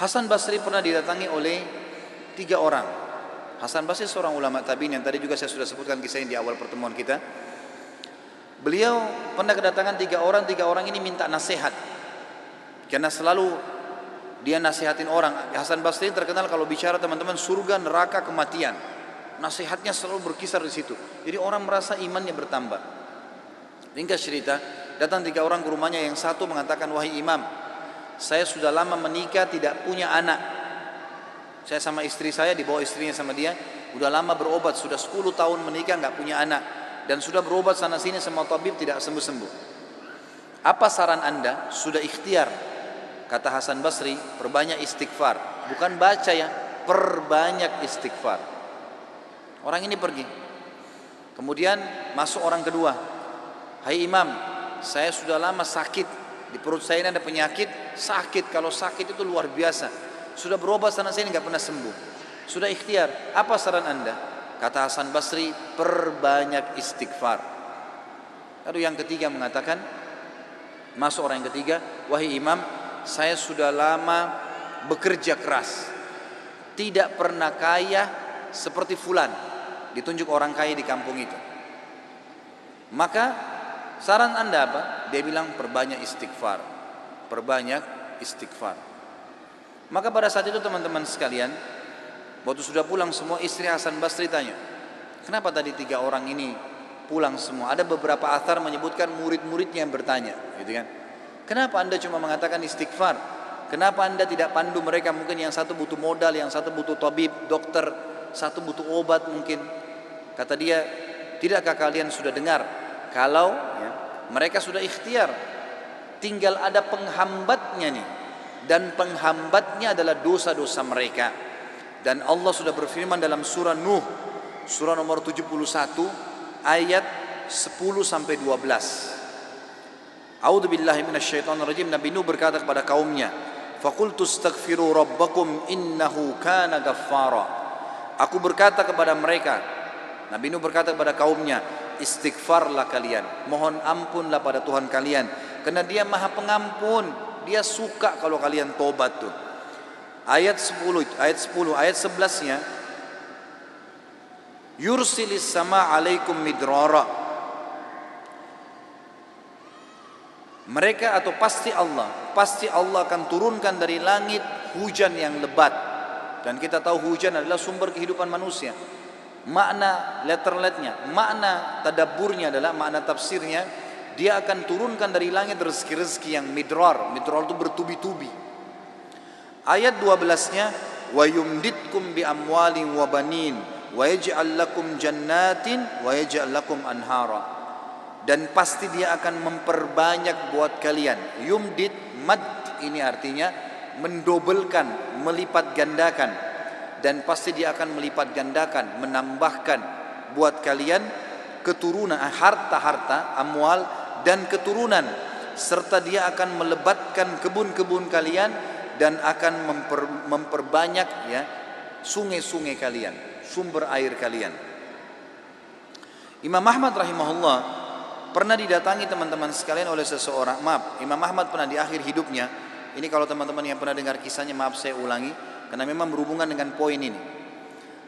Hasan Basri pernah didatangi oleh 3 orang. Hasan Basri seorang ulama tabi'in yang tadi juga saya sudah sebutkan kisahnya di awal pertemuan kita. Beliau pernah kedatangan 3 orang ini minta nasihat. Karena selalu dia nasihatin orang. Hasan Basri terkenal kalau bicara teman-teman surga, neraka, kematian. Nasihatnya selalu berkisar di situ. Jadi orang merasa imannya bertambah. Ringkas cerita, datang 3 orang ke rumahnya, yang satu mengatakan, wahai imam, saya sudah lama menikah tidak punya anak. Saya sama istri saya, dibawa istrinya sama dia, udah lama berobat, sudah 10 tahun menikah nggak punya anak, dan sudah berobat sana sini sama tabib tidak sembuh-sembuh. Apa saran anda? Sudah ikhtiar, kata Hasan Basri, perbanyak istighfar. Bukan baca ya, perbanyak istighfar. Orang ini pergi. Kemudian masuk orang kedua. Hai imam, saya sudah lama sakit, di perut saya ini ada penyakit, sakit. Kalau sakit itu luar biasa. Sudah berobat sana sini nggak pernah sembuh. Sudah ikhtiar. Apa saran anda? Kata Hasan Basri, perbanyak istighfar. Lalu yang ketiga mengatakan, masuk orang yang ketiga, wahai imam, saya sudah lama bekerja keras, tidak pernah kaya seperti fulan. Ditunjuk orang kaya di kampung itu. Maka saran anda apa? Dia bilang perbanyak istighfar. Perbanyak istighfar. Maka pada saat itu teman-teman sekalian, waktu sudah pulang semua, istri Hasan Basri tanya, kenapa tadi 3 orang ini pulang semua? Ada beberapa athar menyebutkan murid-muridnya yang bertanya, gitu kan? Kenapa anda cuma mengatakan istighfar? Kenapa anda tidak pandu mereka? Mungkin yang satu butuh modal, yang satu butuh tabib, dokter, satu butuh obat mungkin. Kata dia, tidakkah kalian sudah dengar kalau mereka sudah ikhtiar, tinggal ada penghambatnya nih, dan penghambatnya adalah dosa-dosa mereka. Dan Allah sudah berfirman dalam surah Nuh, surah nomor 71 ayat 10 sampai 12. A'udzubillahi minasyaitonirrajim. Nabi Nuh berkata kepada kaumnya, faqultu astaghfiru rabbakum innahu kana ghaffara. Aku berkata kepada mereka, Nabi Nuh berkata kepada kaumnya, istighfarlah kalian, mohon ampunlah pada Tuhan kalian, karena dia maha pengampun, dia suka kalau kalian tobat tuh. Ayat 11-nya, yursilis sama alaikum midrara. Mereka atau pasti Allah akan turunkan dari langit hujan yang lebat. Dan kita tahu hujan adalah sumber kehidupan manusia. Makna letterletnya, makna tadabburnya adalah, makna tafsirnya, dia akan turunkan dari langit rezeki-rezeki yang midrar. Midrar itu bertubi-tubi. Ayat 12-nya, wa yumditkum bi amwalin wa banin wa yaj'al lakum jannatin wa yaj'al lakum anhara. Dan pasti dia akan memperbanyak buat kalian. Yumdit, mad ini artinya mendobelkan, melipat gandakan. Dan pasti dia akan melipat gandakan, menambahkan buat kalian keturunan, harta-harta, amwal dan keturunan. Serta dia akan melebatkan kebun-kebun kalian dan akan memperbanyak sungai-sungai kalian, sumber air kalian. Imam Ahmad rahimahullah pernah didatangi teman-teman sekalian oleh seseorang. Maaf, Imam Ahmad pernah di akhir hidupnya. Ini kalau teman-teman yang pernah dengar kisahnya, maaf saya ulangi, karena memang berhubungan dengan poin ini.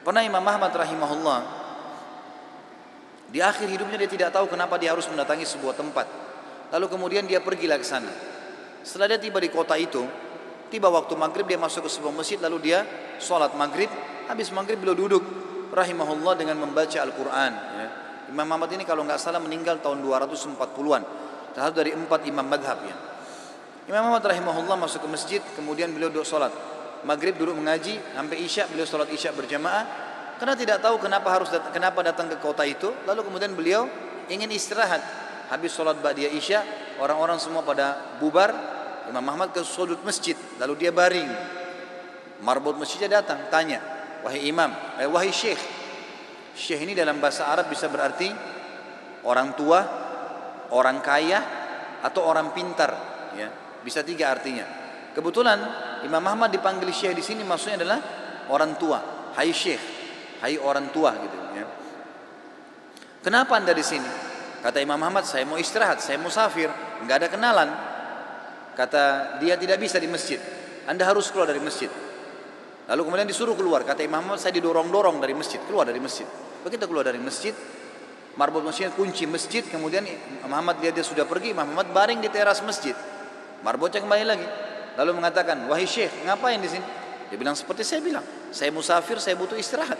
Pernah Imam Ahmad rahimahullah di akhir hidupnya dia tidak tahu kenapa dia harus mendatangi sebuah tempat. Lalu kemudian dia pergilah ke sana. Setelah dia tiba di kota itu, tiba waktu maghrib, dia masuk ke sebuah masjid, lalu dia sholat maghrib. Habis maghrib beliau duduk rahimahullah dengan membaca Al-Quran. Imam Ahmad ini kalau nggak salah meninggal tahun 240-an, salah satu dari 4 imam madhab ya. Imam Ahmad rahimahullah masuk ke masjid, kemudian beliau duduk sholat maghrib, duduk mengaji sampai isya. Beliau sholat isya berjamaah karena tidak tahu kenapa datang ke kota itu. Lalu kemudian beliau ingin istirahat. Habis sholat ba'diyah isya, orang-orang semua pada bubar. Imam Ahmad ke sudut masjid, lalu dia baring. Marbot masjidnya datang, tanya, wahai imam, wahai syekh. Syekh ini dalam bahasa Arab bisa berarti orang tua, orang kaya, atau orang pintar. Ya, bisa 3 artinya. Kebetulan Imam Ahmad dipanggil syekh di sini maksudnya adalah orang tua. Hai syekh, hai orang tua gitu ya. Kenapa anda di sini? Kata Imam Ahmad, saya mau istirahat, saya musafir, nggak ada kenalan. Kata dia tidak bisa di masjid. Anda harus keluar dari masjid. Lalu kemudian disuruh keluar. Kata Imam Ahmad, saya didorong-dorong dari masjid, keluar dari masjid. Begitu keluar dari masjid, marbot masjidnya kunci masjid. Kemudian Imam Ahmad lihat dia sudah pergi. Imam Ahmad baring di teras masjid. Marbotnya kembali lagi. Lalu mengatakan, wahai syekh, ngapain di sini? Dia bilang seperti saya bilang, saya musafir, saya butuh istirahat.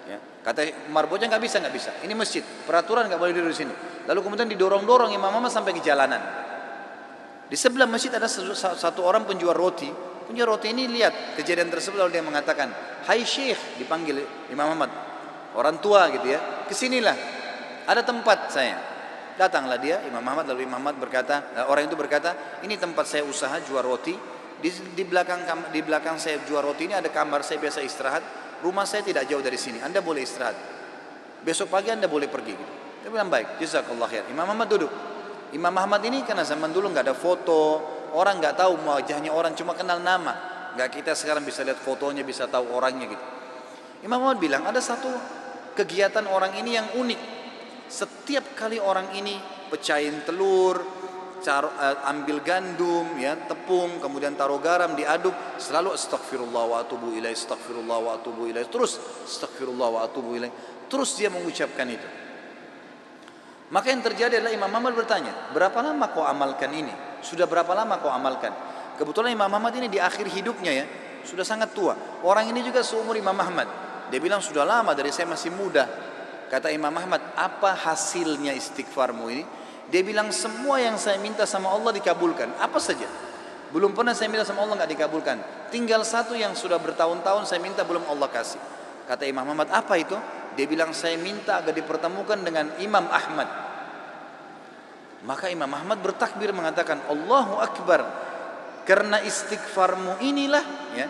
Ya. Kata marbotnya, nggak bisa. Ini masjid, peraturan nggak boleh duduk di sini. Lalu kemudian didorong-dorong Imam Ahmad sampai ke jalanan. Di sebelah masjid ada satu orang penjual roti. Penjual roti ini lihat kejadian tersebut, lalu dia mengatakan, hai syekh, dipanggil Imam Ahmad, orang tua gitu ya, kesinilah, ada tempat saya. Datanglah dia, Imam Ahmad, lalu Imam Ahmad berkata, orang itu berkata, ini tempat saya usaha jual roti. Di belakang saya jual roti ini ada kamar saya biasa istirahat. Rumah saya tidak jauh dari sini. Anda boleh istirahat. Besok pagi Anda boleh pergi. Dia bilang baik. Jazakallah khair. Imam Ahmad duduk. Imam Ahmad ini karena zaman dulu nggak ada foto, orang nggak tahu wajahnya orang, cuma kenal nama. Nggak kita sekarang bisa lihat fotonya, bisa tahu orangnya gitu. Imam Ahmad bilang ada satu kegiatan orang ini yang unik. Setiap kali orang ini pecahin telur, ambil gandum, ya, tepung, kemudian taruh garam, diaduk, selalu astaghfirullah wa atubu ilaih, astaghfirullah wa atubu ilaih, terus astaghfirullah wa atubu ilaih, terus dia mengucapkan itu. Maka yang terjadi adalah Imam Ahmad bertanya, berapa lama kau amalkan ini? Sudah berapa lama kau amalkan? Kebetulan Imam Ahmad ini di akhir hidupnya ya, sudah sangat tua. Orang ini juga seumur Imam Ahmad. Dia bilang sudah lama, dari saya masih muda. Kata Imam Ahmad, apa hasilnya istighfarmu ini? Dia bilang semua yang saya minta sama Allah dikabulkan. Apa saja? Belum pernah saya minta sama Allah nggak dikabulkan. Tinggal satu yang sudah bertahun-tahun saya minta belum Allah kasih. Kata Imam Ahmad, apa itu? Dia bilang saya minta agar dipertemukan dengan Imam Ahmad. Maka Imam Ahmad bertakbir mengatakan Allahu Akbar. Karena istighfarmu inilah ya,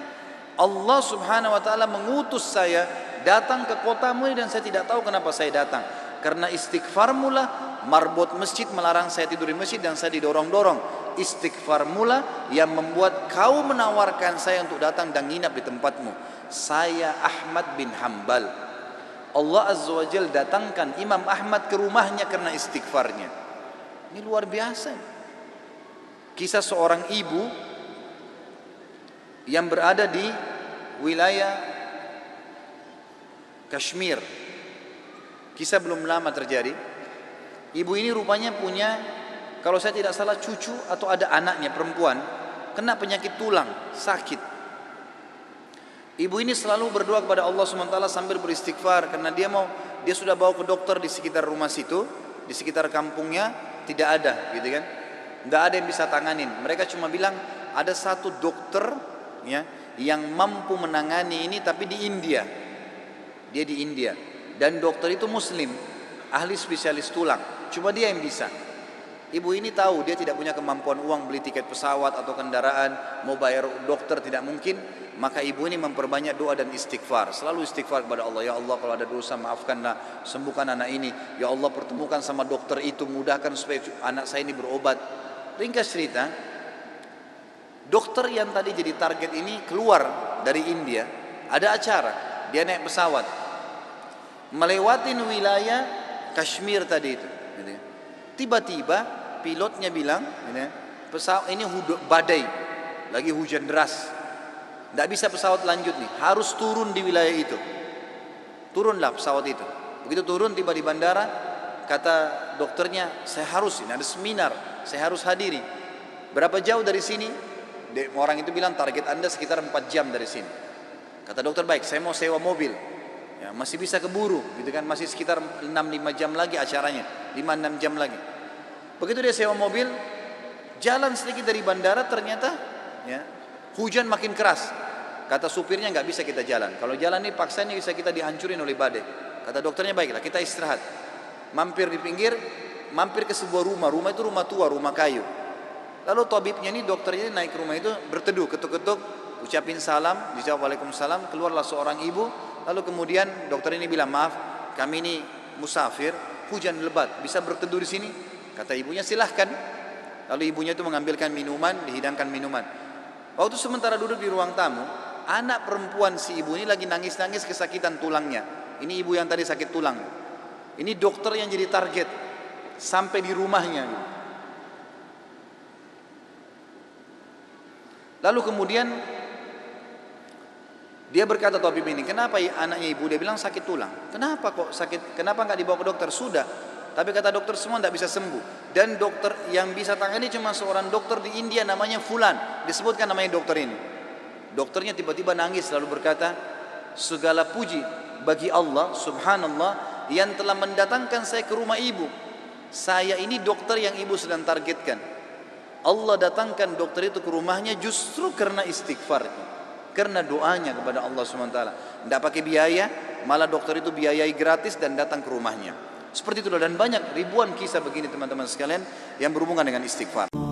Allah subhanahu wa ta'ala mengutus saya datang ke kotamu ini dan saya tidak tahu kenapa saya datang. Karena istighfarmu lah marbot masjid melarang saya tidur di masjid dan saya didorong-dorong. Istighfarmu lah yang membuat kau menawarkan saya untuk datang dan nginap di tempatmu. Saya Ahmad bin Hanbal. Allah Azza wa Jal datangkan Imam Ahmad ke rumahnya karena istighfarnya. Ini luar biasa. Kisah seorang ibu yang berada di wilayah Kashmir. Kisah belum lama terjadi. Ibu ini rupanya punya, kalau saya tidak salah cucu atau ada anaknya perempuan, kena penyakit tulang, sakit. Ibu ini selalu berdoa kepada Allah SWT sambil beristighfar karena dia sudah bawa ke dokter di sekitar rumah situ, di sekitar kampungnya tidak ada, gitu kan? Nggak ada yang bisa tanganin. Mereka cuma bilang ada satu dokter ya yang mampu menangani ini, tapi di India. Dia di India dan dokter itu Muslim, ahli spesialis tulang. Cuma dia yang bisa. Ibu ini tahu dia tidak punya kemampuan uang beli tiket pesawat atau kendaraan, mau bayar dokter tidak mungkin. Maka ibu ini memperbanyak doa dan istighfar. Selalu istighfar kepada Allah. Ya Allah, kalau ada dosa maafkanlah, sembuhkan anak ini. Ya Allah, pertemukan sama dokter itu, mudahkan supaya anak saya ini berobat. Ringkas cerita, dokter yang tadi jadi target ini keluar dari India. Ada acara, dia naik pesawat melewatin wilayah Kashmir tadi itu. Tiba-tiba pilotnya bilang, pesawat ini badai, lagi hujan deras, tidak bisa pesawat lanjut nih, harus turun di wilayah itu. Turunlah pesawat itu. Begitu turun, tiba di bandara, kata dokternya, saya harus, ini ada seminar, saya harus hadiri. Berapa jauh dari sini? Orang itu bilang target Anda sekitar 4 jam dari sini. Kata dokter, baik, saya mau sewa mobil. Ya, masih bisa keburu, gitu kan? Masih sekitar 6-5 jam lagi acaranya, 5-6 jam lagi. Begitu dia sewa mobil, jalan sedikit dari bandara, ternyata ya, hujan makin keras. Kata supirnya, nggak bisa kita jalan. Kalau jalan ini paksa ini bisa kita dihancurin oleh badai. Kata dokternya, baiklah kita istirahat. Mampir di pinggir, mampir ke sebuah rumah. Rumah itu rumah tua, rumah kayu. Lalu tabibnya ini, dokternya ini naik ke rumah itu, berteduh, ketuk-ketuk, ucapin salam, dijawab waalaikumsalam. Keluarlah seorang ibu. Lalu kemudian dokter ini bilang, maaf, kami ini musafir, hujan lebat, bisa berteduh di sini? Kata ibunya, silahkan. Lalu ibunya itu mengambilkan minuman, dihidangkan minuman. Waktu sementara duduk di ruang tamu, anak perempuan si ibu ini lagi nangis-nangis kesakitan tulangnya. Ini ibu yang tadi sakit tulang. Ini dokter yang jadi target sampai di rumahnya. Lalu kemudian dia berkata tabib ini, kenapa anaknya ibu? Dia bilang sakit tulang. Kenapa kok sakit? Kenapa nggak dibawa ke dokter? Sudah. Tapi kata dokter semua tidak bisa sembuh. Dan dokter yang bisa tangani cuma seorang dokter di India namanya Fulan. Disebutkan namanya dokter ini. Dokternya tiba-tiba nangis lalu berkata, segala puji bagi Allah subhanallah yang telah mendatangkan saya ke rumah ibu. Saya ini dokter yang ibu sedang targetkan. Allah datangkan dokter itu ke rumahnya justru karena istighfarnya, karena doanya kepada Allah SWT. Tidak pakai biaya, malah dokter itu biayai gratis dan datang ke rumahnya. Seperti itu, dan banyak ribuan kisah begini teman-teman sekalian yang berhubungan dengan istighfar.